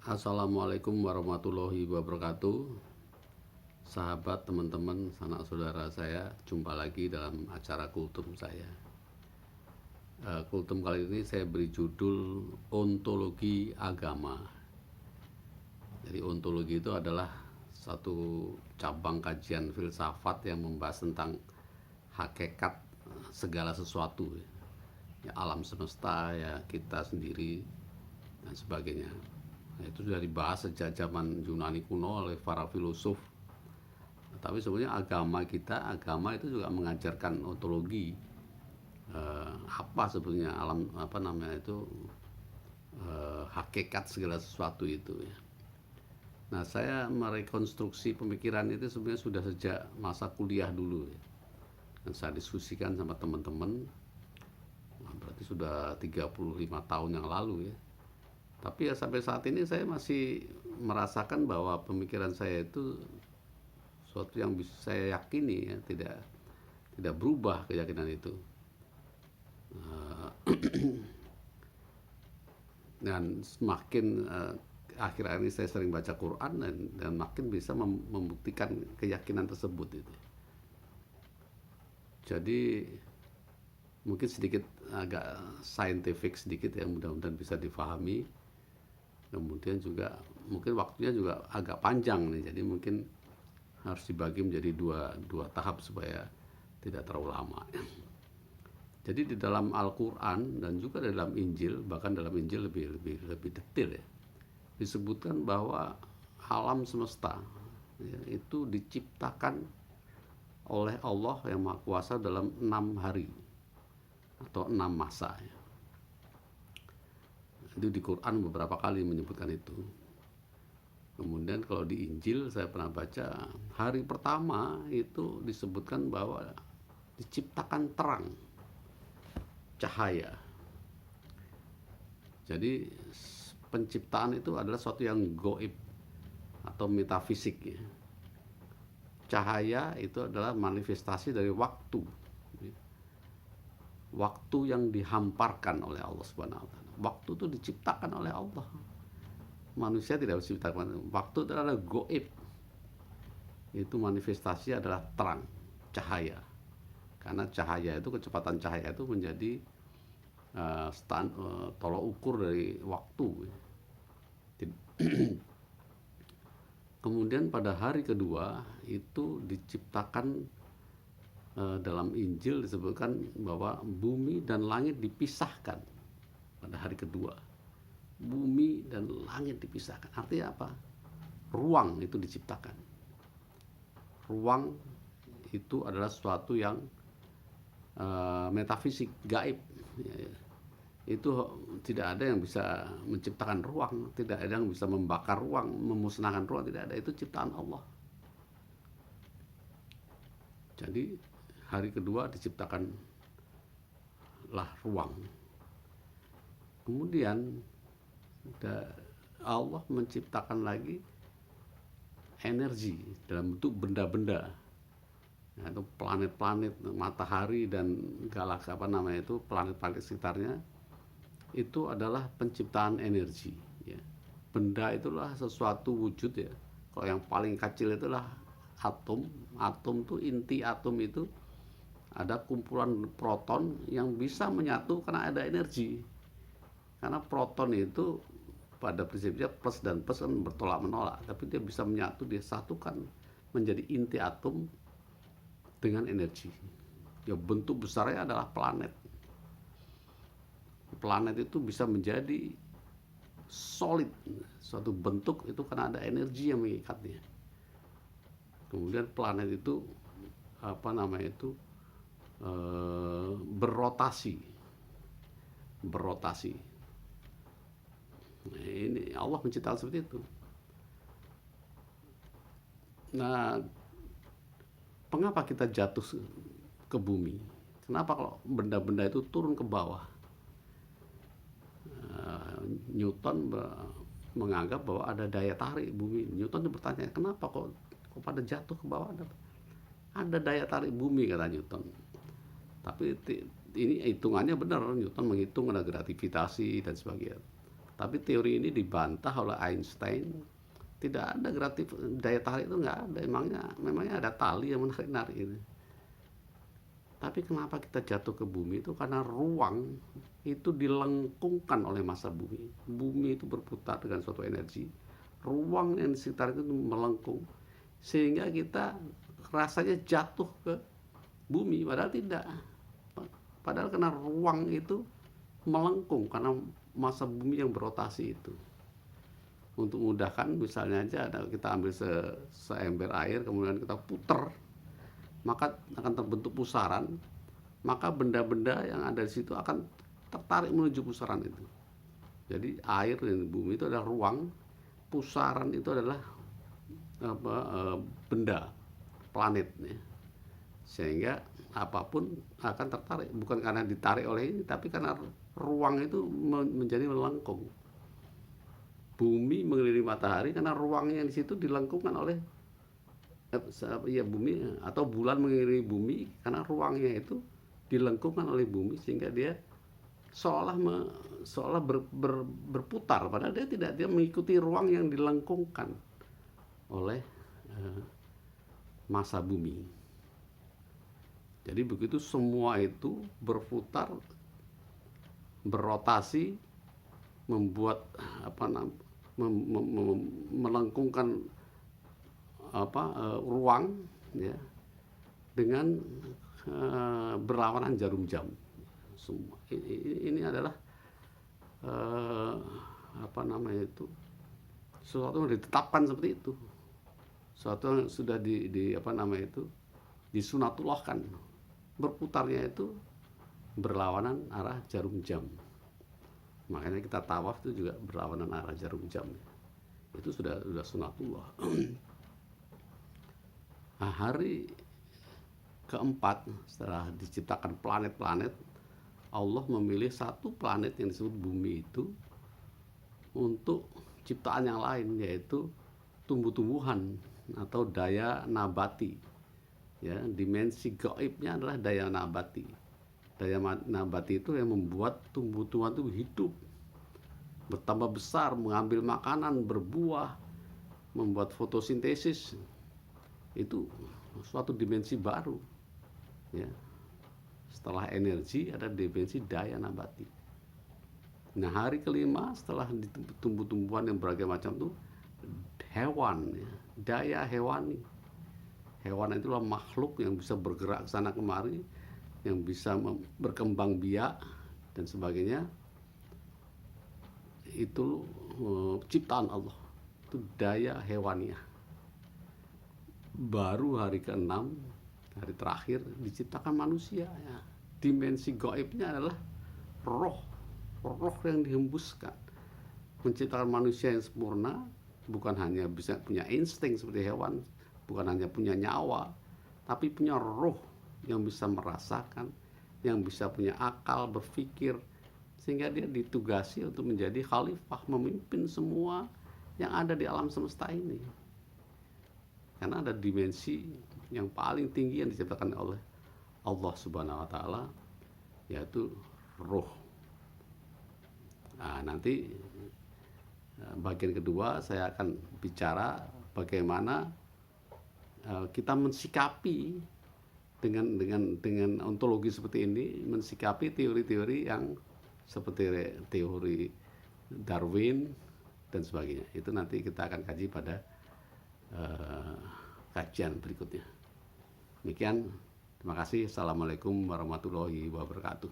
Assalamualaikum warahmatullahi wabarakatuh. Sahabat, teman-teman, sanak saudara saya, jumpa lagi dalam acara Kultum saya. Kultum kali ini saya beri judul Ontologi Agama. Jadi ontologi itu adalah satu cabang kajian filsafat yang membahas tentang hakikat segala sesuatu, ya, alam semesta, ya, kita sendiri dan sebagainya. Itu sudah dibahas sejak zaman Yunani kuno oleh para filosof. Tapi sebenarnya agama itu juga mengajarkan ontologi, apa sebenarnya alam, apa namanya itu, hakikat segala sesuatu itu, ya. Nah, saya merekonstruksi pemikiran itu sebenarnya sudah sejak masa kuliah dulu, ya. Dan saya diskusikan sama teman-teman, berarti sudah 35 tahun yang lalu, ya. Tapi ya sampai saat ini saya masih merasakan bahwa pemikiran saya itu suatu yang bisa saya yakini, ya, tidak berubah keyakinan itu. Dan semakin akhir-akhir ini saya sering baca Quran dan makin bisa membuktikan keyakinan tersebut itu. Jadi mungkin sedikit agak scientific sedikit, ya, mudah-mudahan bisa difahami. Kemudian juga mungkin waktunya juga agak panjang nih, jadi mungkin harus dibagi menjadi dua tahap supaya tidak terlalu lama. Jadi di dalam Al-Quran dan juga dalam Injil, bahkan dalam Injil lebih detail, ya, disebutkan bahwa alam semesta, ya, itu diciptakan oleh Allah yang Maha Kuasa dalam 6 hari atau 6 masa, ya. Itu di Quran beberapa kali menyebutkan itu. Kemudian kalau di Injil saya pernah baca, hari pertama itu disebutkan bahwa diciptakan terang, cahaya. Jadi penciptaan itu adalah sesuatu yang gaib atau metafisik, ya. Cahaya itu adalah manifestasi dari waktu. Waktu yang dihamparkan oleh Allah Subhanahu wa taala. Waktu itu diciptakan oleh Allah. Manusia tidak diciptakan. Waktu itu adalah gaib. Itu manifestasi adalah terang, cahaya. Karena cahaya itu, kecepatan cahaya itu menjadi tolok ukur dari waktu. Kemudian pada hari kedua itu diciptakan, dalam Injil disebutkan bahwa bumi dan langit dipisahkan pada hari kedua. Bumi dan langit dipisahkan. Artinya apa? Ruang itu diciptakan. Ruang itu adalah sesuatu yang metafisik, gaib. Itu tidak ada yang bisa menciptakan ruang, tidak ada yang bisa membakar ruang, memusnahkan ruang, tidak ada. Itu ciptaan Allah. Jadi hari kedua diciptakanlah ruang. Kemudian Allah menciptakan lagi energi dalam bentuk benda-benda, yaitu planet-planet, matahari dan galak planet-planet sekitarnya. Itu adalah penciptaan energi, ya. Benda itulah sesuatu wujud, ya. Kalau yang paling kecil itulah atom. Atom itu, inti atom itu ada kumpulan proton yang bisa menyatu karena ada energi. Karena proton itu pada prinsipnya plus dan plus kan bertolak menolak, tapi dia bisa menyatu, dia satukan menjadi inti atom dengan energi. Ya, bentuk besarnya adalah planet. Planet itu bisa menjadi solid, suatu bentuk itu karena ada energi yang mengikatnya. Kemudian planet itu berrotasi. Nah, ini Allah menciptakan seperti itu. Nah, mengapa kita jatuh ke bumi? Kenapa kalau benda-benda itu turun ke bawah? Newton menganggap bahwa ada daya tarik bumi. Newton bertanya, kenapa kok pada jatuh ke bawah? Ada daya tarik bumi, kata Newton. Tapi ini hitungannya benar. Newton menghitung ada gravitasi dan sebagainya. Tapi teori ini dibantah oleh Einstein. Tidak ada daya tarik itu nggak ada. Memangnya ada tali yang menarik-narik ini. Tapi kenapa kita jatuh ke bumi itu karena ruang itu dilengkungkan oleh massa bumi. Bumi itu berputar dengan suatu energi. Ruang yang di sekitar itu melengkung sehingga kita rasanya jatuh ke bumi, padahal tidak. Padahal karena ruang itu melengkung karena massa bumi yang berotasi itu. Untuk memudahkan, misalnya aja kita ambil seember air, kemudian kita putar, maka akan terbentuk pusaran, maka benda-benda yang ada di situ akan tertarik menuju pusaran itu. Jadi air dan bumi itu adalah ruang, pusaran itu adalah benda, planet, ya. Sehingga apapun akan tertarik, bukan karena ditarik oleh ini, tapi karena ruang itu menjadi melengkung. Bumi mengelilingi matahari karena ruangnya di situ dilengkungkan oleh bumi, atau bulan mengelilingi bumi karena ruangnya itu dilengkungkan oleh bumi sehingga dia seolah berputar, padahal dia mengikuti ruang yang dilengkungkan oleh massa bumi. Jadi begitu semua itu berputar, berotasi, membuat melengkungkan ruang, ya, dengan berlawanan jarum jam. Semua ini adalah sesuatu yang ditetapkan seperti itu, sesuatu yang sudah disunatullahkan. Berputarnya itu berlawanan arah jarum jam. Makanya kita tawaf itu juga berlawanan arah jarum jam. Itu sudah sunatullah. Nah, hari keempat setelah diciptakan planet-planet, Allah memilih satu planet yang disebut bumi itu untuk ciptaan yang lain, yaitu tumbuh-tumbuhan atau daya nabati. Ya, dimensi gaibnya adalah daya nabati. Daya nabati itu yang membuat tumbuh-tumbuhan itu hidup, bertambah besar, mengambil makanan, berbuah, membuat fotosintesis. Itu suatu dimensi baru, ya. Setelah energi ada dimensi daya nabati. Nah, hari kelima setelah tumbuh-tumbuhan yang berbagai macam itu hewan, ya, daya hewani. Hewan itulah makhluk yang bisa bergerak ke sana kemari, yang bisa berkembang biak dan sebagainya. Itu ciptaan Allah, itu daya hewaniah. Baru hari ke-6, hari terakhir, diciptakan manusia, ya. Dimensi gaibnya adalah roh yang dihembuskan. Menciptakan manusia yang sempurna, bukan hanya bisa punya insting seperti hewan, bukan hanya punya nyawa, tapi punya roh yang bisa merasakan, yang bisa punya akal, berpikir, sehingga dia ditugasi untuk menjadi khalifah, memimpin semua yang ada di alam semesta ini. Karena ada dimensi yang paling tinggi yang diciptakan oleh Allah Subhanahu wa Ta'ala, yaitu roh. Nah, nanti bagian kedua saya akan bicara bagaimana kita mensikapi dengan ontologi seperti ini, mensikapi teori-teori yang seperti teori Darwin dan sebagainya. Itu nanti kita akan kaji pada kajian berikutnya. Demikian, terima kasih. Assalamualaikum warahmatullahi wabarakatuh.